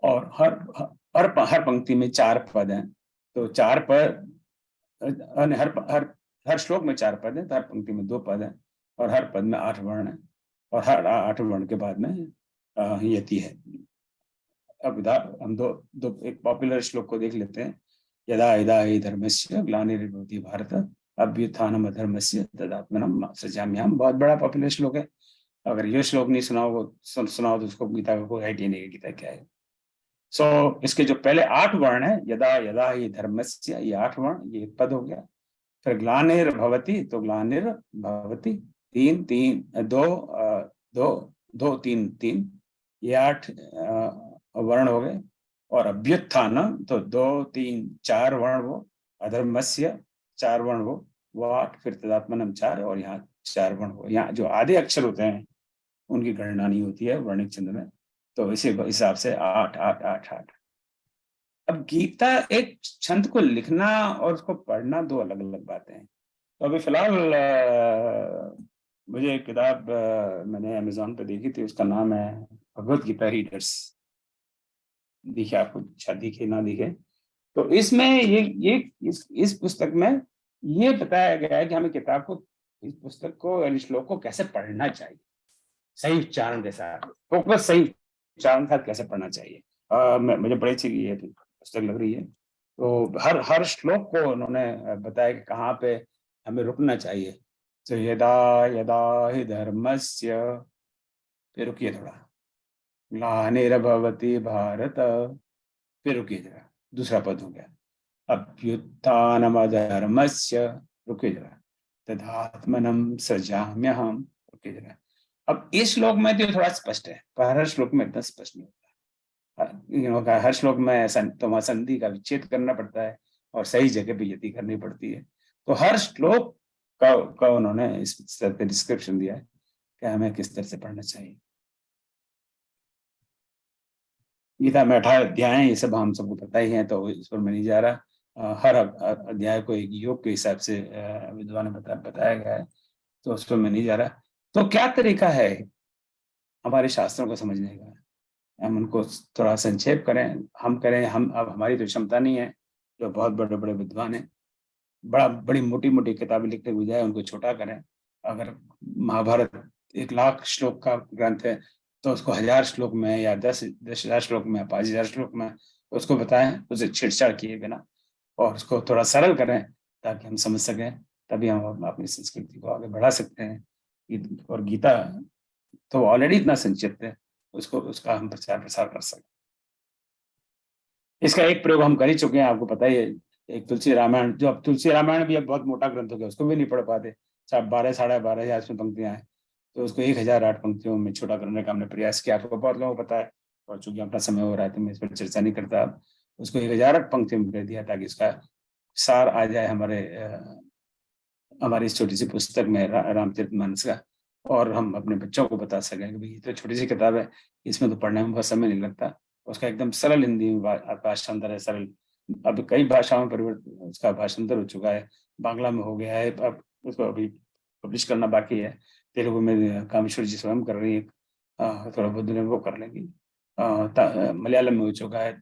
और हर पंक्ति में 4 पद हैं। तो 4 पद हर श्लोक में 4 पद हैं, तो हर पंक्ति में 2 पद हैं, और हर पद में 8 वर्ण हैं। और हर 8 वर्ण के बाद में यति है। अब इधर हम दो एक पॉपुलर श्लोक को देख लेते हैं। यदा यदा हि धर्मस्य ग्लानिर्भवति भारत अभ्युत्थानम् अधर्मस्य तदात्मनम् सृजाम्यहम्। बहुत बड़ा पॉपुलर श्लोक है। अगर ये श्लोक नहीं सुनाओ तो उसको गीता का कोई आइडिया नहीं है गीता क्या है। सो इसके जो पहले 8 वर्ण है, यदा यदा हि धर्मस्य, ये 8 वर्ण, ये एक पद हो गया। फिर ग्लानिर्भवति, तो ग्लानिर्भवति 3 3 2 3 3, ये 8 वर्ण हो गए। और अभ्युत्थान, तो 2 3 4 वर्ण वो, अधर्मस्य 4 वर्ण वो 8, फिर तदात्मनम 4, और यहाँ 4 वर्ण हो। यहाँ जो आधे अक्षर होते हैं उनकी गणना नहीं होती है वर्णिक छंद में, तो इसी हिसाब से 8 8 8 8। अब गीता, एक छंद को लिखना और उसको पढ़ना 2 अलग अलग बातें हैं। तो अभी फिलहाल मुझे एक किताब मैंने अमेज़न पे देखी थी, उसका नाम है भगवत गीता रीडर्स। दिखे आपको, शायद दिखे ना दिखे। तो इसमें ये इस पुस्तक में ये बताया गया है कि हमें किताब को, इस पुस्तक को यानी श्लोक को कैसे पढ़ना चाहिए, सही उच्चारण के साथ, फोकस सही उच्चारण के साथ कैसे पढ़ना चाहिए। मुझे बड़ी अच्छी ये पुस्तक लग रही है। तो हर श्लोक को उन्होंने बताया कि कहाँ पे हमें रुकना चाहिए। तो यदा यदा हि धर्मस्य, फिर रुकिए थोड़ा, ग्लानिर्भवति भारत, फिर रुकिए जरा, दूसरा पद हो गया अभ्युत्थानम् अधर्मस्य, रुकिए जरा, तदात्मनम् सृजाम्यहम्, रुकिए जरा। अब इस श्लोक में तो थोड़ा स्पष्ट है, पर हर श्लोक में इतना स्पष्ट नहीं होता। हर श्लोक में तो संधि का विच्छेद करना पड़ता है और सही जगह पे यति करनी पड़ती है। तो हर श्लोक का उन्होंने इस तरह पे डिस्क्रिप्शन दिया है कि हमें किस तरह से पढ़ना चाहिए। गीता में 18 अध्याय हैं, ये सब हम सबको पता ही है, तो इस पर मैं नहीं जा रहा। हर अध्याय को एक योग के हिसाब से विद्वान ने बताया गया है, तो उस पर मैं नहीं जा रहा। तो क्या तरीका है हमारे शास्त्रों को समझने का, हम उनको थोड़ा संक्षेप करें, हम करें। अब हमारी तो क्षमता नहीं है, जो बहुत बड़े बड़े विद्वान हैं बड़ी मोटी मोटी किताबें लिखने के बजाय उनको छोटा करें। अगर महाभारत 1 लाख श्लोक का ग्रंथ है तो उसको 1000 श्लोक में या 10,000 श्लोक में, 5,000 श्लोक में उसको बताएं, उसे छेड़छाड़ किए बिना, और उसको थोड़ा सरल करें ताकि हम समझ सकें। तभी हम अपनी संस्कृति को आगे बढ़ा सकते हैं। और गीता तो ऑलरेडी इतना संक्षिप्त है, उसका हम प्रचार प्रसार कर सकते। इसका एक प्रयोग हम कर ही चुके हैं, आपको पता ही है। एक तुलसी रामायण, जो अब तुलसी रामायण भी अब बहुत मोटा ग्रंथ हो गया, उसको भी नहीं पढ़ पाते। 12 साढ़े 12,000 इसमें पंक्तियां हैं, तो उसको 1008 पंक्तियों में छोटा करने का हमने प्रयास किया। आपको बहुत लोगों को पता है, और चूंकि अपना समय हो रहा है तो मैं इस पर चर्चा नहीं करता। उसको 1008 पंक्तियों में कर दिया ताकि उसका सार आ जाए हमारी इस छोटी सी पुस्तक में, रामचरितमानस का, और हम अपने बच्चों को बता सकें कि भाई ये तो छोटी सी किताब है, इसमें तो पढ़ने में बहुत समय नहीं लगता। उसका एकदम सरल हिंदी में भाषांतर है, सरल। अब कई भाषाओं में परिवर्तन, उसका भाषांतर हो चुका है, बांग्ला में हो गया है, अब उसको अभी पब्लिश करना बाकी है। तेलुगु में कामेश्वर जी स्वयं कर रही है, थोड़ा बहुत दिन वो कर लेंगी। मलयालम में हो चुका है,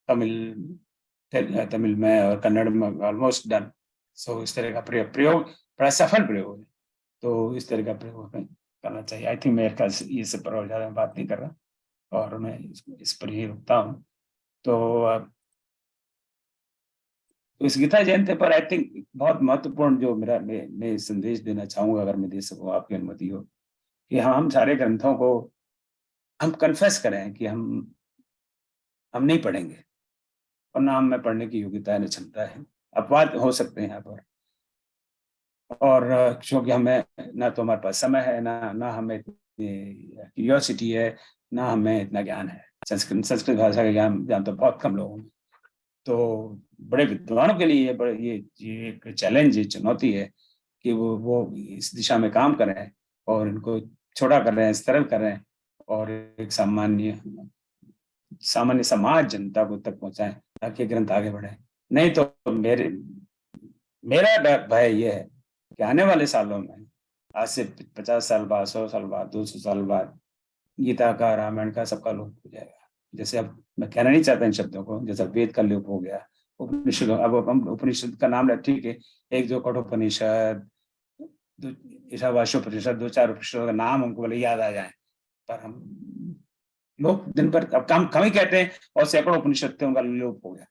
तमिल में और कन्नड़ में ऑलमोस्ट डन। सो इस तरह का प्रयोग बड़ा सफल प्रयोग है, तो इस तरह का प्रयोग हमें करना चाहिए। आई थिंक मैं ये सब पर और ज़्यादा बात नहीं कर रहा, और मैं इस पर ही रुकता हूँ। तो इस गीता जयंती पर आई थिंक बहुत महत्वपूर्ण जो मैं संदेश देना चाहूँगा, अगर मैं दे सकूँ, आपकी अनुमति हो, कि हम सारे ग्रंथों को हम कन्फेस करें कि हम नहीं पढ़ेंगे, और ना हमें पढ़ने की योग्यता है, न क्षमता है। अपवाद हो सकते हैं यहाँ पर, और क्योंकि हमें ना तो हमारे पास समय है, ना हमें क्यूरियोसिटी है, ना हमें इतना ज्ञान है। संस्कृत भाषा का ज्ञान तो बहुत कम लोगों में। तो बड़े विद्वानों के लिए ये एक चैलेंज है, चुनौती है कि वो इस दिशा में काम करें और इनको छोटा कर रहे हैं, सरल कर रहे हैं, और एक सामान्य समाज जनता को तक पहुंचाएं ताकि ग्रंथ आगे बढ़े। नहीं तो मेरा भय ये है कि आने वाले सालों में, आज से 50 साल बाद, 100 साल बाद, 200 साल बाद, गीता का, रामायण का सबका लोप हो जाएगा। जैसे अब मैं कहना नहीं चाहता इन शब्दों को, जैसे वेद का लोप हो गया, उपनिषद, अब हम उपनिषद का नाम ले, ठीक है, 1-2 कठोपनिषद, ईशावास्योपनिषद 2-4 उपनिषदों का नाम हमको भले याद आ जाए, पर हम लोग दिन भर अब कम ही कहते हैं, और सैकड़ों उपनिषद थे, उनका लोप हो गया।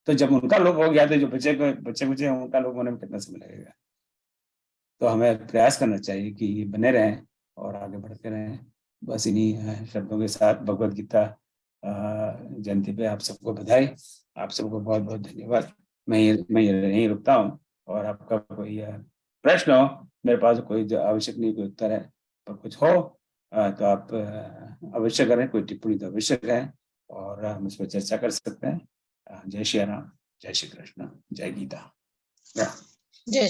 तो जब उनका लोप हो गया तो जो बच्चे उनका लोप होने में कितना समय लगेगा। तो हमें प्रयास करना चाहिए कि बने रहें और आगे बढ़ते रहें। बस इन्हीं शब्दों के साथ भगवद गीता जयंती पे आप सबको बधाई, आप सबको बहुत बहुत धन्यवाद। मैं यहीं रुकता हूँ, और आपका कोई प्रश्न हो, मेरे पास कोई आवश्यक नहीं कोई उत्तर है, पर कुछ हो तो आप अवश्य करें, कोई टिप्पणी तो अवश्य करें, और हम इस पर चर्चा कर सकते हैं। जय श्री राम, जय श्री कृष्ण, जय गीता। जय